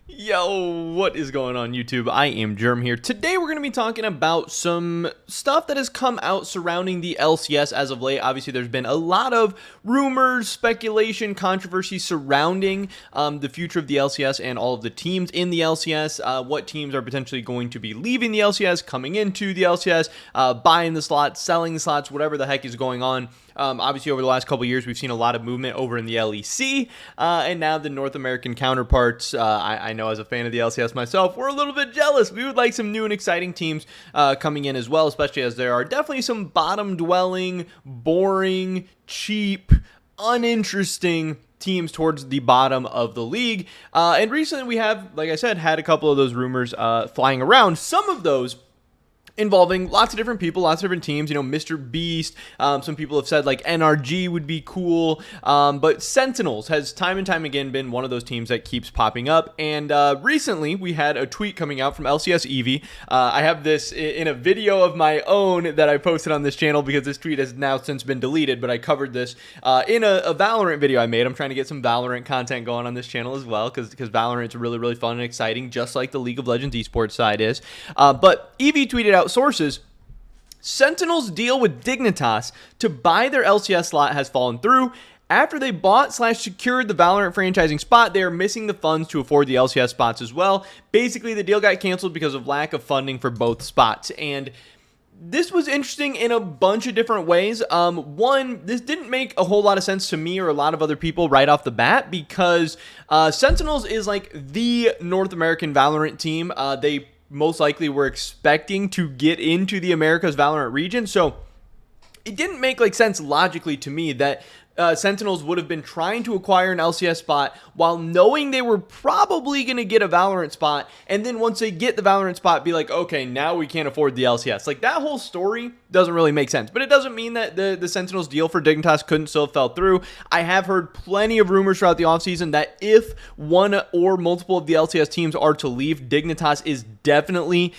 Yo, what is going on YouTube? I am Germ here. Today we're going to be talking about some stuff that has come out surrounding the LCS as of late. Obviously, there's been a lot of rumors, speculation, controversy surrounding the future of the LCS and all of the teams in the LCS. What teams are potentially going to be leaving the LCS, coming into the LCS, buying the slots, selling the slots, whatever the heck is going on. Obviously, over the last couple years, we've seen a lot of movement over in the LEC, and now the North American counterparts. I know as a fan of the LCS myself, we're a little bit jealous. We would like some new and exciting teams coming in as well, especially as there are definitely some bottom-dwelling, boring, cheap, uninteresting teams towards the bottom of the league. And recently we have, like I said, had a couple of those rumors flying around. Some of those involving lots of different people, lots of different teams. You know, Mr. Beast. Some people have said like NRG would be cool. But Sentinels has time and time again been one of those teams that keeps popping up. And recently we had a tweet coming out from LCS Eevee. I have this in a video of my own that I posted on this channel because this tweet has now since been deleted. But I covered this in a Valorant video I made. I'm trying to get some Valorant content going on this channel as well because Valorant's really, really fun and exciting, just like the League of Legends esports side is. But Eevee tweeted out sources: Sentinels' deal with Dignitas to buy their LCS slot has fallen through. After they bought/secured the Valorant franchising spot, they are missing the funds to afford the LCS spots as well. Basically, the deal got canceled because of lack of funding for both spots. And this was interesting in a bunch of different ways. One, this didn't make a whole lot of sense to me or a lot of other people right off the bat because Sentinels is like the North American Valorant team. They most likely were expecting to get into the Americas Valorant region. So it didn't make like sense logically to me that Sentinels would have been trying to acquire an LCS spot while knowing they were probably going to get a Valorant spot. And then once they get the Valorant spot, be like, okay, now we can't afford the LCS. Like that whole story doesn't really make sense. But it doesn't mean that the Sentinels deal for Dignitas couldn't still fell through. I have heard plenty of rumors throughout the offseason that if one or multiple of the LCS teams are to leave, Dignitas is definitely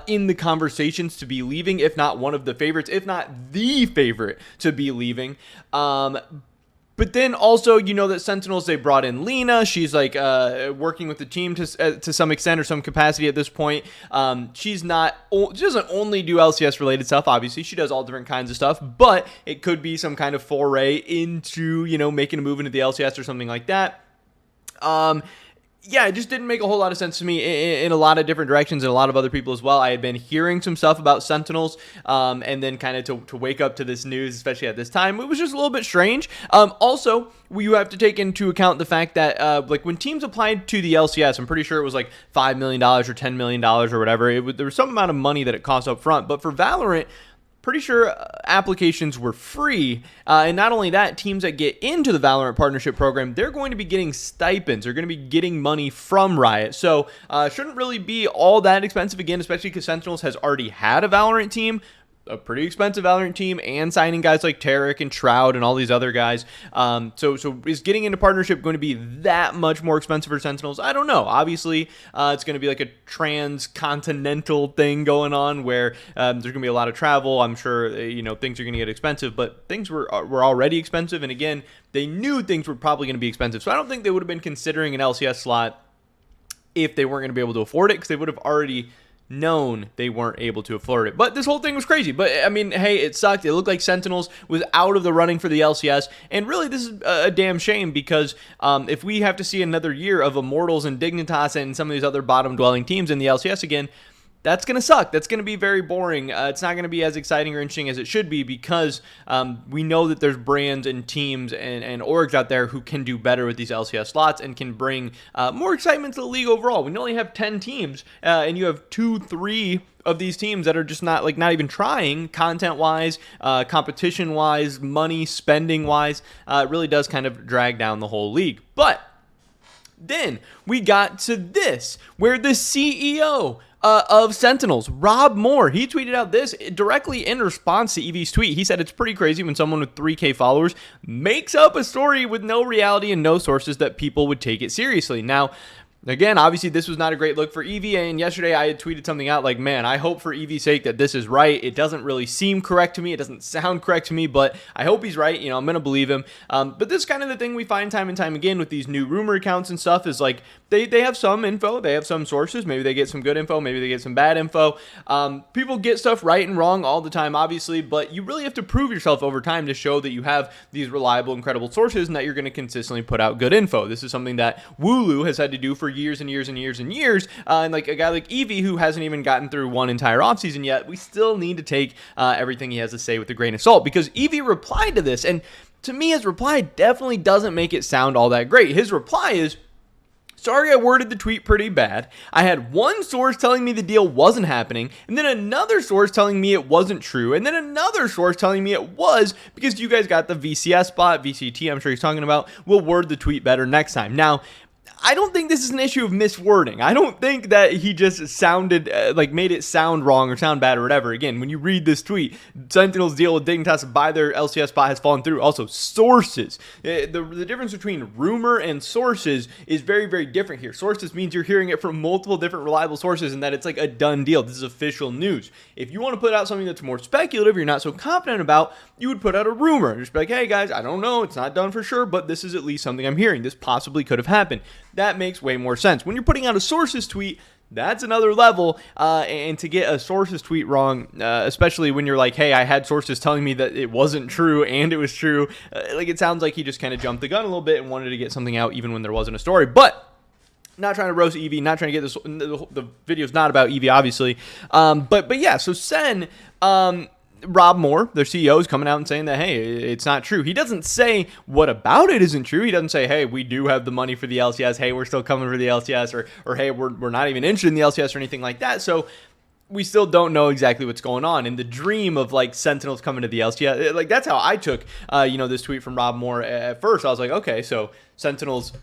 in the conversations to be leaving, if not one of the favorites, if not the favorite to be leaving. But then also, you know that Sentinels, they brought in Lena. She's like working with the team to some extent or some capacity at this point. She doesn't only do LCS related stuff. Obviously, she does all different kinds of stuff, but it could be some kind of foray into, you know, making a move into the LCS or something like that. Yeah, it just didn't make a whole lot of sense to me in a lot of different directions and a lot of other people as well. I had been hearing some stuff about Sentinels, and then kind of to wake up to this news, especially at this time, it was just a little bit strange. Also, you have to take into account the fact that like when teams applied to the LCS, I'm pretty sure it was like $5 million or $10 million or whatever. There was some amount of money that it cost up front, but for Valorant, pretty sure applications were free. And not only that, teams that get into the Valorant Partnership Program, they're going to be getting stipends. They're going to be getting money from Riot. So shouldn't really be all that expensive again, especially because Sentinels has already had a Valorant team, a pretty expensive Valorant team, and signing guys like Tarek and Shroud and all these other guys. So is getting into partnership going to be that much more expensive for Sentinels? I don't know. Obviously, it's going to be like a transcontinental thing going on where there's going to be a lot of travel. I'm sure you know things are going to get expensive, but things were already expensive, and again, they knew things were probably going to be expensive. So I don't think they would have been considering an LCS slot if they weren't going to be able to afford it, because they would have already known they weren't able to afford it. But this whole thing was crazy. But I mean, hey, it sucked. It looked like Sentinels was out of the running for the LCS, and really this is a damn shame because if we have to see another year of Immortals and Dignitas and some of these other bottom dwelling teams in the LCS again, that's going to suck. That's going to be very boring. It's not going to be as exciting or interesting as it should be because we know that there's brands and teams and orgs out there who can do better with these LCS slots and can bring more excitement to the league overall. We only have 10 teams, and you have 2-3 of these teams that are just not even trying content-wise, competition-wise, money spending-wise. It really does kind of drag down the whole league. But then we got to this, where the CEO of Sentinels, Rob Moore, he tweeted out this directly in response to Eevee's tweet. He said it's pretty crazy when someone with 3K followers makes up a story with no reality and no sources that people would take it seriously. Now, Again, obviously, this was not a great look for Eevee, and yesterday I had tweeted something out like, man, I hope for Eevee's sake that this is right. It doesn't really seem correct to me. It doesn't sound correct to me, but I hope he's right. You know, I'm going to believe him. But this is kind of the thing we find time and time again with these new rumor accounts and stuff is like, they have some info, they have some sources, maybe they get some good info, maybe they get some bad info. People get stuff right and wrong all the time, obviously, but you really have to prove yourself over time to show that you have these reliable and credible sources and that you're going to consistently put out good info. This is something that Wooloo has had to do for years and years and years and years. And like a guy like Eevee who hasn't even gotten through one entire offseason yet, we still need to take everything he has to say with a grain of salt, because Eevee replied to this, and to me his reply definitely doesn't make it sound all that great. His reply is, sorry, I worded the tweet pretty bad. I had one source telling me the deal wasn't happening, and then another source telling me it wasn't true, and then another source telling me it was because you guys got the VCS spot, VCT I'm sure he's talking about. We'll word the tweet better next time. Now, I don't think this is an issue of miswording. I don't think that he just sounded, made it sound wrong or sound bad or whatever. Again, when you read this tweet, Sentinels deal with Dignitas to buy their LCS spot has fallen through. Also, sources. The difference between rumor and sources is very, very different here. Sources means you're hearing it from multiple different reliable sources and that it's like a done deal. This is official news. If you want to put out something that's more speculative, you're not so confident about, you would put out a rumor. Just be like, hey guys, I don't know. It's not done for sure, but this is at least something I'm hearing. This possibly could have happened. That makes way more sense. When you're putting out a sources tweet, that's another level, and to get a sources tweet wrong, especially when you're like, hey, I had sources telling me that it wasn't true and it was true, it sounds like he just kind of jumped the gun a little bit and wanted to get something out even when there wasn't a story. But not trying to roast Eevee, not trying to get this, the video's not about Eevee, obviously, but yeah, so Sen, Rob Moore, their CEO, is coming out and saying that, hey, it's not true. He doesn't say what about it isn't true. He doesn't say, hey, we do have the money for the LCS. Hey, we're still coming for the LCS, or hey, we're not even interested in the LCS or anything like that. So we still don't know exactly what's going on. And the dream of like Sentinels coming to the LCS, like that's how I took, this tweet from Rob Moore at first. I was like, okay, so Sentinels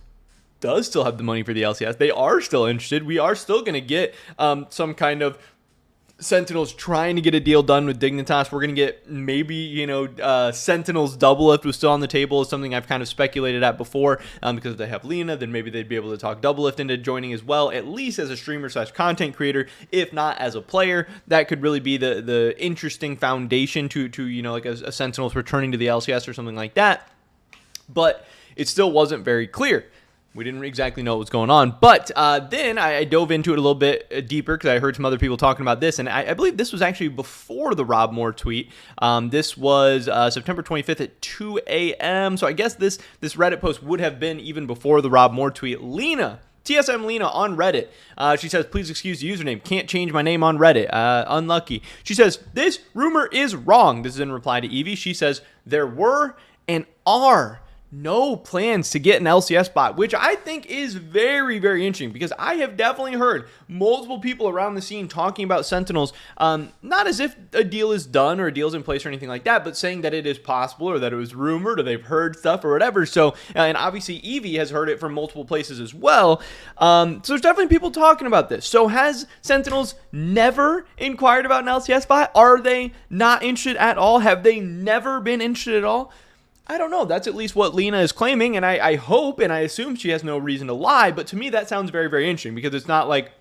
does still have the money for the LCS. They are still interested. We are still going to get some kind of Sentinels trying to get a deal done with Dignitas. We're going to get maybe, Sentinels double lift was still on the table, is something I've kind of speculated at before, because if they have Lena, then maybe they'd be able to talk double lift into joining as well, at least as a streamer / content creator, if not as a player. That could really be the interesting foundation to like a Sentinels returning to the LCS or something like that. But it still wasn't very clear. We didn't exactly know what was going on, but then I dove into it a little bit deeper because I heard some other people talking about this, and I believe this was actually before the Rob Moore tweet. This was September 25th at 2 a.m., so I guess this Reddit post would have been even before the Rob Moore tweet. Lena, TSM Lena on Reddit, she says, please excuse the username, can't change my name on Reddit, unlucky. She says, this rumor is wrong. This is in reply to Eevee. She says, there were and are no plans to get an LCS spot, which I think is very, very interesting, because I have definitely heard multiple people around the scene talking about Sentinels, not as if a deal is done or a deal's in place or anything like that, but saying that it is possible or that it was rumored or they've heard stuff or whatever. So, and obviously Eevee has heard it from multiple places as well. So there's definitely people talking about this. So has Sentinels never inquired about an LCS spot? Are they not interested at all? Have they never been interested at all? I don't know. That's at least what Lena is claiming, and I hope and I assume she has no reason to lie, but to me that sounds very, very interesting, because it's not like,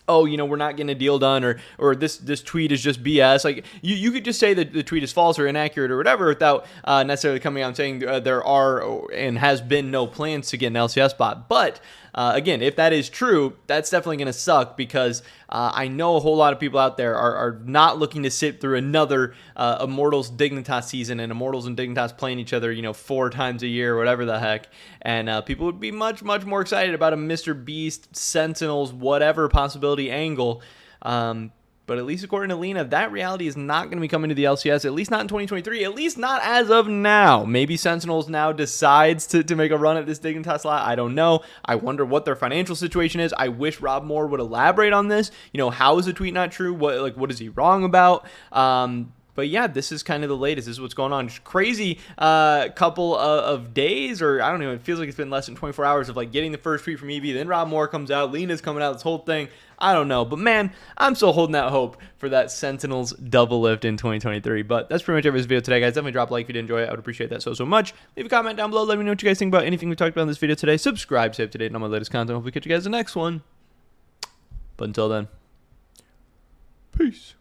oh, we're not getting a deal done, or this tweet is just BS. Like, you could just say that the tweet is false or inaccurate or whatever without necessarily coming out and saying there are and has been no plans to get an LCS spot. But again, if that is true, that's definitely going to suck, because I know a whole lot of people out there are not looking to sit through another Immortals Dignitas season, and Immortals and Dignitas playing each other, 4 times a year or whatever the heck. And people would be much, much more excited about a Mr. Beast, Sentinels, whatever possibility angle. But at least according to Lena, that reality is not going to be coming to the LCS, at least not in 2023, at least not as of now. Maybe Sentinels now decides to make a run at this Dignitas slot. I don't know. I wonder what their financial situation is. I wish Rob Moore would elaborate on this. How is the tweet not true? What is he wrong about? But But yeah, this is kind of the latest. This is what's going on. Just crazy couple of days, or I don't know, it feels like it's been less than 24 hours of like getting the first tweet from EB. Then Rob Moore comes out, Lena's coming out, this whole thing. I don't know. But man, I'm still holding out hope for that Sentinels double lift in 2023. But that's pretty much every video today, guys. Definitely drop a like if you did enjoy it. I would appreciate that so much. Leave a comment down below. Let me know what you guys think about anything we talked about in this video today. Subscribe, stay up to date on my latest content. Hopefully catch you guys in the next one. But until then, peace.